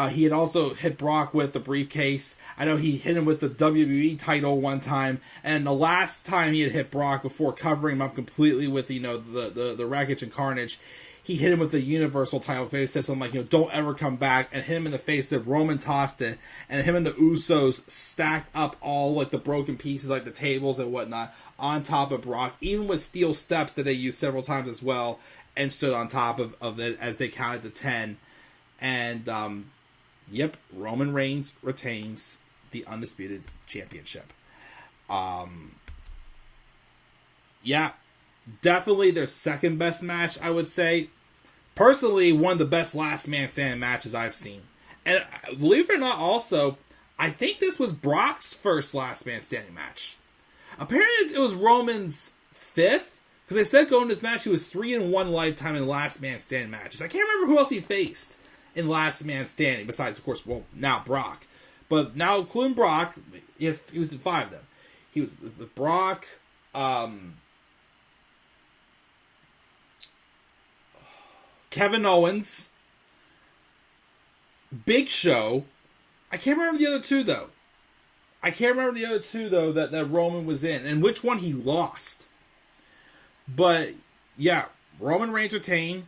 He had also hit Brock with the briefcase. I know he hit him with the WWE title one time. And the last time he had hit Brock before covering him up completely with, the wreckage and carnage, he hit him with the Universal title. He said something like, don't ever come back. And hit him in the face. That Roman tossed it. And him and the Usos stacked up all the broken pieces, like the tables and whatnot, on top of Brock, even with steel steps that they used several times as well, and stood on top of it as they counted to 10. And, yep, Roman Reigns retains the Undisputed Championship. Yeah, definitely their second best match, I would say. Personally, one of the best last man standing matches I've seen. And believe it or not, also, I think this was Brock's first last man standing match. Apparently, it was Roman's 5th, because they said going to this match, he was 3-1 lifetime in last man standing matches. I can't remember who else he faced in last man standing, besides, of course, now Brock. But now, including Brock, he was in 5 of them. He was with Brock, Kevin Owens, Big Show. I can't remember the other 2, though. That Roman was in, and which one he lost. But, yeah, Roman Reigns retained,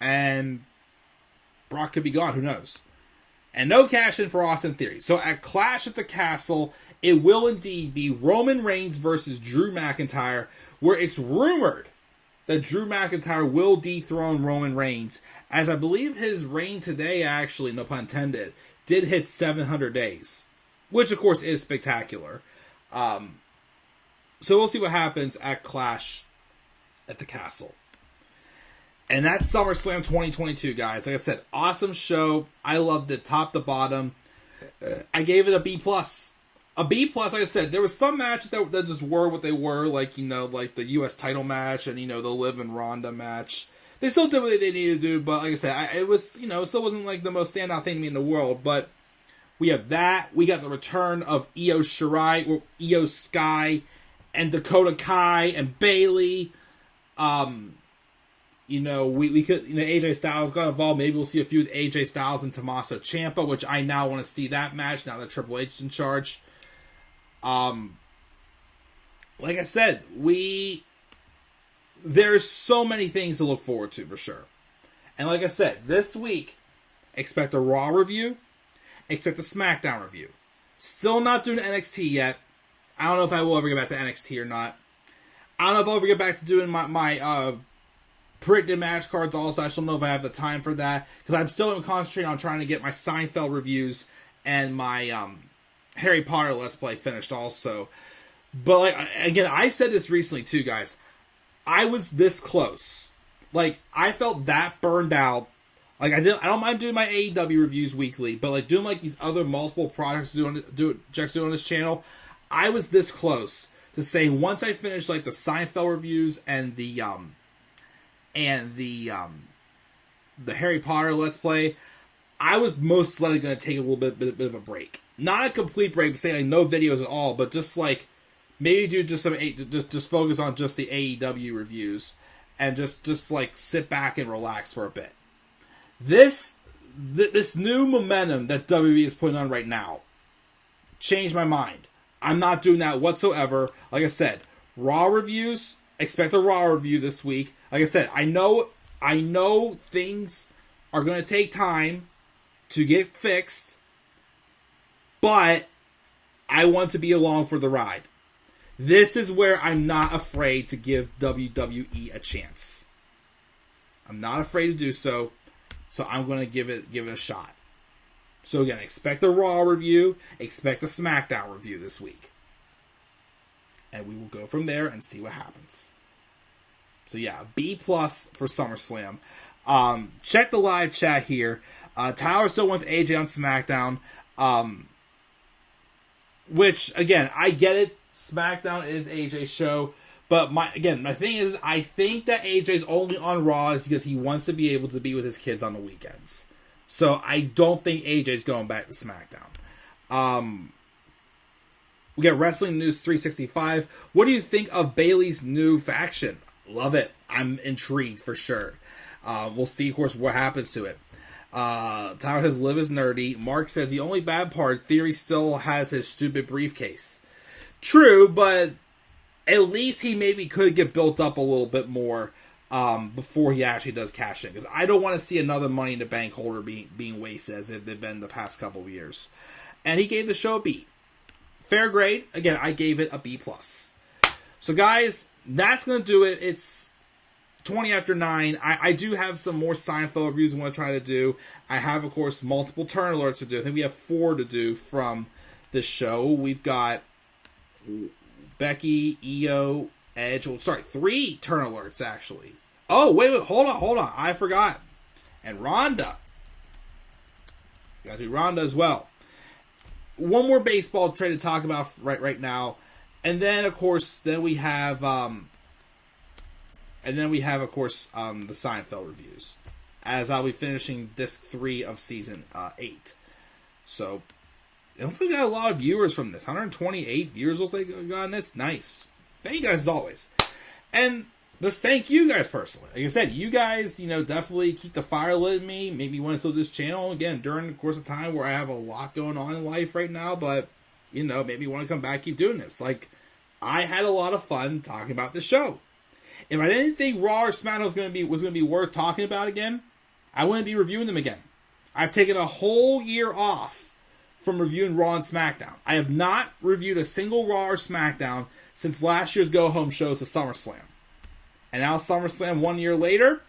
and Brock could be gone, who knows. And no cash in for Austin Theory. So at Clash at the Castle, it will indeed be Roman Reigns versus Drew McIntyre, where it's rumored that Drew McIntyre will dethrone Roman Reigns, as I believe his reign today, actually, no pun intended, did hit 700 days, which of course is spectacular. So we'll see what happens at Clash at the Castle. And that's SummerSlam 2022, guys. Like I said, awesome show. I loved it top to bottom. I gave it a B+. A B+, like I said, there were some matches that just were what they were, like, like the U.S. title match and, the Liv and Ronda match. They still did what they needed to do, but like I said, it was, it still wasn't like the most standout thing to me in the world. But we have that. We got the return of Io Shirai, or Io Sky, and Dakota Kai and Bayley. We could, AJ Styles got involved. Maybe we'll see a few with AJ Styles and Tommaso Ciampa, which I now want to see that match now that Triple H is in charge. Like I said, there's so many things to look forward to for sure. And like I said, this week, expect a Raw review, expect a SmackDown review. Still not doing NXT yet. I don't know if I will ever get back to NXT or not. I don't know if I'll ever get back to doing my predicted match cards also. I still don't know if I have the time for that, because I'm still concentrating on trying to get my Seinfeld reviews and my Harry Potter Let's Play finished also. But again, I said this recently too, guys. I was this close. I felt that burned out. I don't mind doing my AEW reviews weekly, but doing these other multiple products Jack's doing on this channel, I was this close to saying once I finish the Seinfeld reviews and the Harry Potter Let's Play, I was most likely going to take a little bit of a break. Not a complete break, saying no videos at all, but just maybe do just just focus on just the AEW reviews and just sit back and relax for a bit. This new momentum that WWE is putting on right now changed my mind. I'm not doing that whatsoever. Like I said, Raw reviews, expect a Raw review this week. Like I said, I know things are going to take time to get fixed, but I want to be along for the ride. This is where I'm not afraid to give WWE a chance. I'm not afraid to do so, so I'm going to give it a shot. So again, expect a Raw review, expect a SmackDown review this week. And we will go from there and see what happens. So yeah, B+ for SummerSlam. Check the live chat here. Tyler still wants AJ on SmackDown. Which, again, I get it. SmackDown is AJ's show. But my thing is, I think that AJ's only on Raw is because he wants to be able to be with his kids on the weekends. So I don't think AJ's going back to SmackDown. We got Wrestling News 365. What do you think of Bayley's new faction? Love it. I'm intrigued for sure. We'll see, of course, what happens to it. Tyler says Liv is nerdy. Mark says the only bad part, Theory still has his stupid briefcase. True, but at least he maybe could get built up a little bit more before he actually does cash in. Because I don't want to see another Money in the Bank holder being wasted as they've been the past couple of years. And he gave the show a B. Fair grade. Again, I gave it a B+. So guys, that's going to do it. It's 20 after 9. I do have some more Seinfeld reviews I want to try to do. I have, of course, multiple turn alerts to do. I think we have 4 to do from this show. We've got Becky, Io, Edge. 3 turn alerts, actually. Oh, wait, hold on. I forgot. And Ronda. Got to do Ronda as well. One more baseball trade to talk about right now. And then, of course, we have the Seinfeld reviews, as I'll be finishing disc 3 of season 8. So it looks like we got a lot of viewers from this. 128 viewers looks like we got on this. Nice. Thank you guys as always. And just thank you guys personally. Like I said, you guys, definitely keep the fire lit in me. Maybe you want to still do this channel again during the course of time where I have a lot going on in life right now, but maybe you want to come back, keep doing this. I had a lot of fun talking about this show. If I didn't think Raw or SmackDown was going to be worth talking about again, I wouldn't be reviewing them again. I've taken a whole year off from reviewing Raw and SmackDown. I have not reviewed a single Raw or SmackDown since last year's Go Home shows to SummerSlam. And now SummerSlam 1 year later,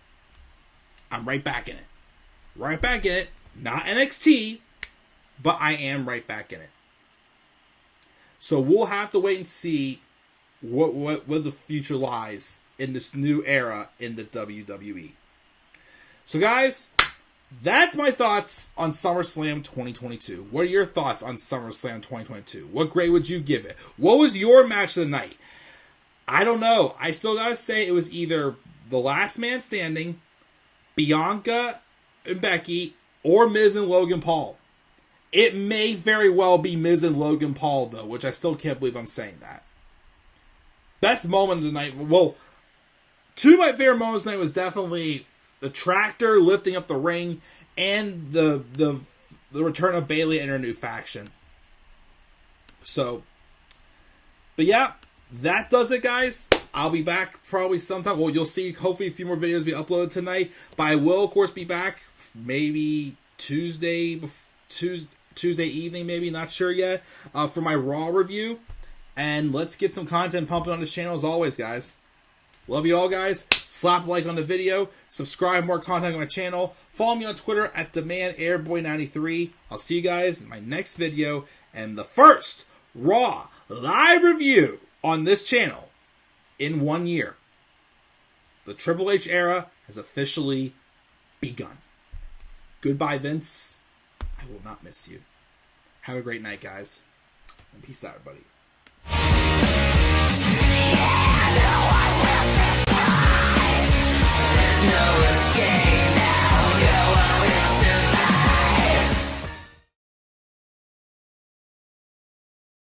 I'm right back in it. Right back in it. Not NXT, but I am right back in it. So we'll have to wait and see what the future lies in this new era in the WWE. So guys, that's my thoughts on SummerSlam 2022. What are your thoughts on SummerSlam 2022? What grade would you give it? What was your match of the night? I don't know. I still gotta say it was either the Last Man Standing, Bianca and Becky, or Miz and Logan Paul. It may very well be Miz and Logan Paul, though, which I still can't believe I'm saying that. Best moment of the night. Well, two of my favorite moments tonight was definitely the tractor lifting up the ring and the return of Bayley and her new faction. So, but yeah, that does it, guys. I'll be back probably sometime. Well, you'll see hopefully a few more videos be uploaded tonight. But I will, of course, be back maybe Tuesday evening, maybe, not sure yet, for my Raw review. And let's get some content pumping on this channel as always, guys. Love you all, guys. Slap a like on the video. Subscribe, more content on my channel. Follow me on Twitter at DemandAirboy93. I'll see you guys in my next video and the first Raw live review on this channel in 1 year. The Triple H era has officially begun. Goodbye, Vince. I will not miss you. Have a great night, guys. And peace out, everybody.